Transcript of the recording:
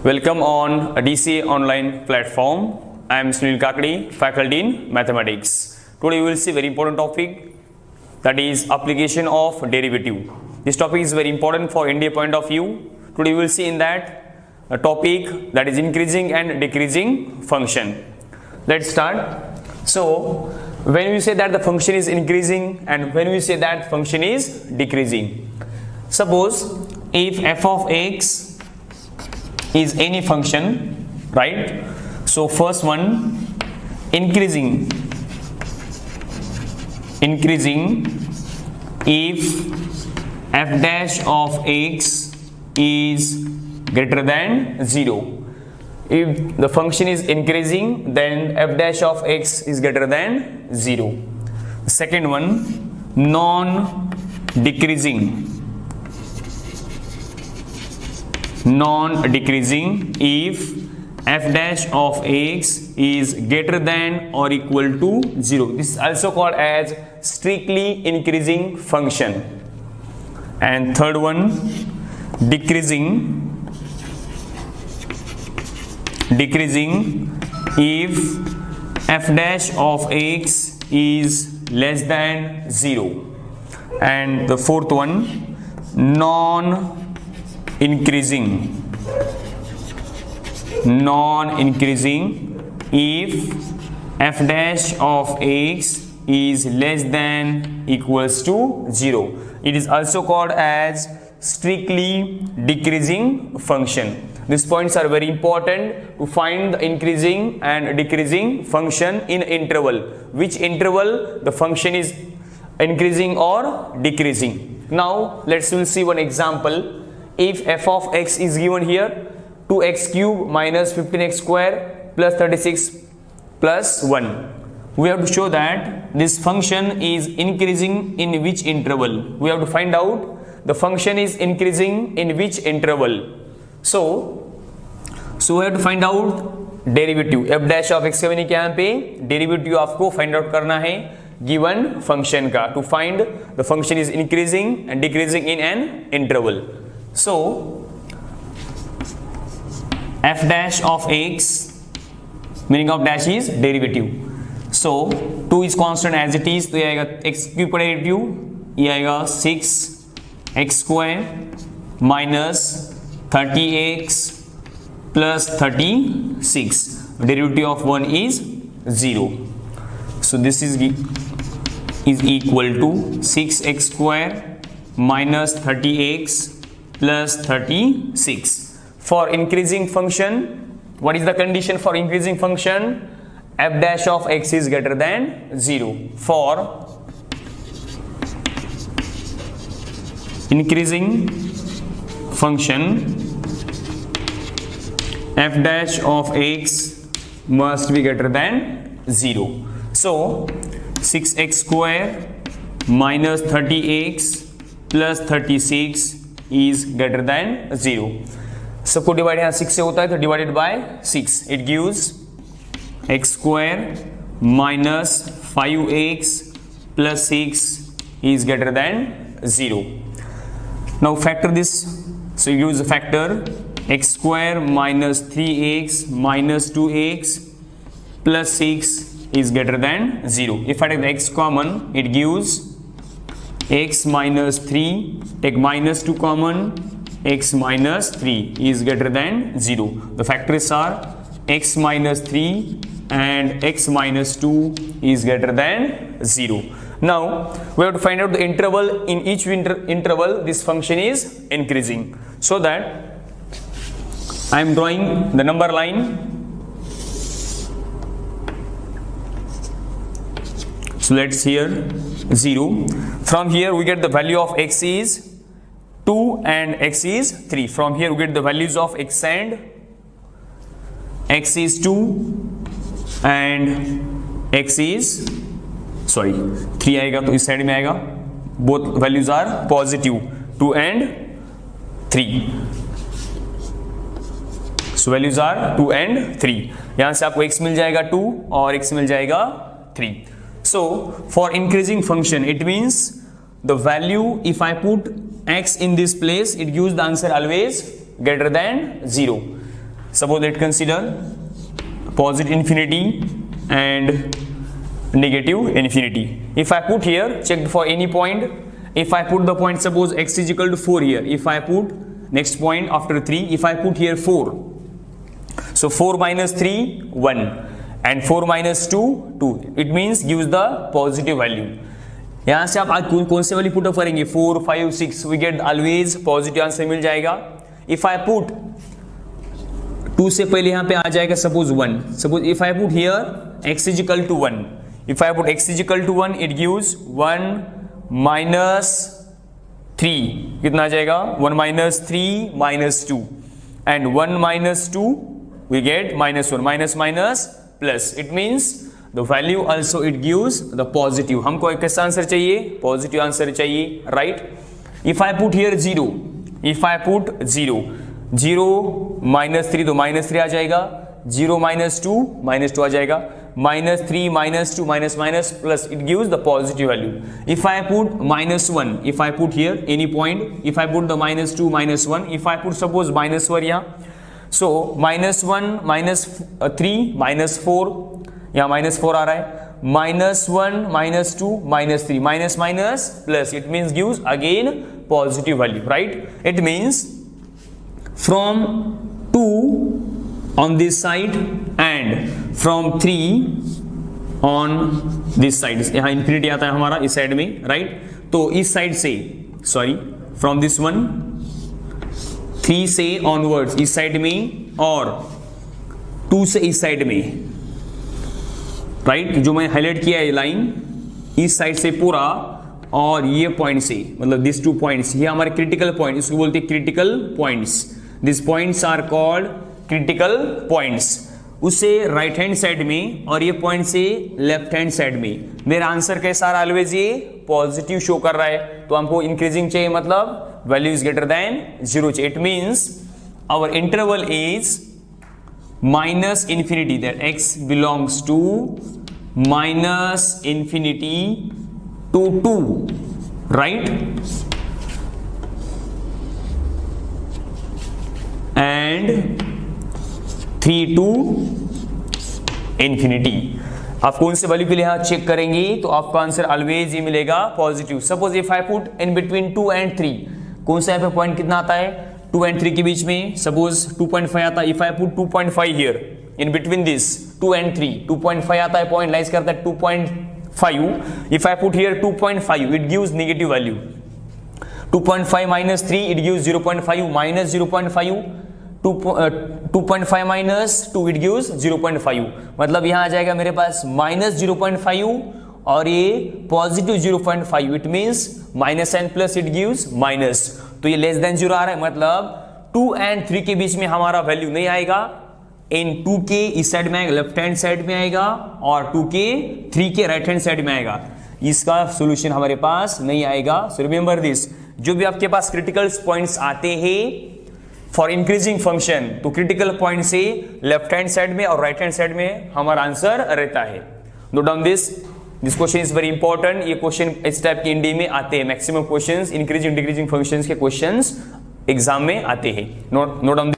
Welcome on a DCA online platform. I am Sunil Kakadi, faculty in mathematics. Today we will see very important topic, that is application of derivative. This topic is very important for India point of view. Today we will see in that a topic that is increasing and decreasing function. Let's start. So when we say that the function is increasing and when we say that function is decreasing, suppose if f of x is any function, right? So first one, increasing if f dash of x is greater than 0. If the function is increasing, then f dash of x is greater than 0. Second one, non-decreasing if f dash of x is greater than or equal to 0. This is also called as strictly increasing function. And third one, decreasing if f dash of x is less than 0. And the fourth one, non-increasing if f dash of x is less than equals to 0. It is also called as strictly decreasing function. These points are very important to find the increasing and decreasing function in interval. Which interval the function is increasing or decreasing. Now let's see one example. If f of x is given here, 2x cube minus 15x square plus 36 plus 1. We have to show that this function is increasing in which interval. We have to find out the function is increasing in which interval. So we have to find out derivative. f dash of x का मैंने क्या यहाँ पे derivative आपको find out करना है given function का, to find the function is increasing and decreasing in an interval. So f dash of x, meaning of dash is derivative. So 2 is constant as it is, तो ये आएगा x cube का derivative, ये आएगा 6x square minus 30x plus 36. Derivative of 1 is 0. So this is equal to 6x square minus 30x plus 36. For increasing function, what is the condition for increasing function? F dash of x is greater than 0. For increasing function, f dash of x must be greater than 0. So 6x square minus 30x plus 36 is greater than 0. सबको divide यहाँ 6 से होता है तो divided by 6. It gives x square minus 5x plus 6 is greater than 0. Now factor this. So you use the factor x square minus 3x minus 2x plus 6 is greater than 0. If I take the x common, it gives x minus 3, take minus 2 common, x minus 3 is greater than 0. The factors are x minus 3 and x minus 2 is greater than 0. Now we have to find out the interval. In each interval this function is increasing. So that I am drawing the number line. So let's here 0. From here we get the value of x is 2 and x is 3. From here we get the values of x and x is 2 and x is 3 आएगा तो इस side में आएगा. Both values are positive, 2 and 3. So values are 2 and 3. यहाँ से आपको x मिल जाएगा 2 और x मिल जाएगा 3. So for increasing function, it means the value, if I put x in this place, it gives the answer always greater than 0. Suppose let's consider positive infinity and negative infinity. If I put here, check for any point. If I put the point, suppose x is equal to 4 here. If I put next point after 3, if I put here 4, so 4 minus 3, 1, and 4 minus 2, 2. It means gives the positive value. यहाँ से आप कौन से वाली put up करेंगे? 4, 5, 6. We get always positive answer मिल जाएगा. If I put 2 से पहले यहाँ पे आ जाएगा suppose 1. Suppose if I put here x is equal to 1. If I put x is equal to 1, it gives 1 minus 3. कितना आ जाएगा? 1 minus 3 minus 2. And 1 minus 2, we get minus 1. Minus minus plus. It means the value also it gives the positive. हमको एक कैसा answer चाहिए? Positive answer चाहिए, right? If I put here 0. If I put 0. 0 minus 3 तो minus 3 आ जाएगा. 0 minus 2 आ जाएगा. Minus 3 minus 2 minus plus it gives the positive value. If I put minus 1, if I put here any point, if I put the minus 2 minus 1, if I put suppose minus 1 यहाँ, so minus 1 minus 3 minus 4, यहाँ minus 4 आ रहा है. Minus 1 minus 2 minus 3 minus minus plus, it means gives again positive value, right? It means from 2 on this side and from 3 on this side. यहाँ infinity आता है हमारा इस side में, right? तो इस साइड से, sorry, from this one 3 से onwards इस साइड में और 2 से इस साइड में, right? जो मैं हाईलाइट किया है लाइन इस साइड से पूरा और ये पॉइंट से, मतलब दिस 2 पॉइंट्स, ये हमारे क्रिटिकल पॉइंट, इसको बोलते हैं critical points. This points are called critical points. उसे राइट हैंड साइड में और ये पॉइंट से लेफ्ट हैंड साइड में. मेरा आंसर कैसा रहा? ऑलवेज ये पॉजिटिव शो कर रहा है. तो हमको इंक्रीजिंग चाहिए, मतलब वैल्यू इज ग्रेटर देन 0 चाहिए. It means our interval is minus infinity, that x belongs to minus infinity to 2, right? And 3 to infinity. आप कौन से वैल्यू के लिए चेक करेंगे तो आपका आंसर ऑलवेज ये मिलेगा positive. Suppose if I put in between 2 and 3, कौन सा यहाँ पे पॉइंट कितना आता है? 2 and 3 के बीच में सपोज 2.5 आता है. If I put 2.5 here in between this 2 and 3, 2.5 आता है, पॉइंट लाइज करता है 2.5. If I put here 2.5, it gives negative value. 2.5 minus 3, it gives 0.5 minus 0.5. 2.5 minus 2, it gives 0.5. मतलब यहाँ आ जाएगा मेरे पास minus 0.5 और ये positive 0.5. It means minus and plus it gives minus. तो ये लेस देन 0 आ रहा है, मतलब 2 and 3 के बीच में हमारा वैल्यू नहीं आएगा. इन 2 के इस साइड में आएगा, लेफ्ट हैंड साइड में आएगा, और 2 के 3 के राइट हैंड साइड में आएगा. इसका सॉल्यूशन हमारे पास नहीं आएगा. सो रिमेंबर दिस, जो भी आपके पास क्रिटिकल पॉइंट्स आते हैं फॉर इंक्रीजिंग फंक्शन, तो क्रिटिकल पॉइंट से लेफ्ट हैंड साइड में और राइट हैंड साइड में हमारा आंसर रहता है. Note down this question is very important. ये क्वेश्चन इस टाइप के इंडी में आते हैं. Maximum questions increasing decreasing functions के क्वेश्चंस एग्जाम में आते हैं. Note down.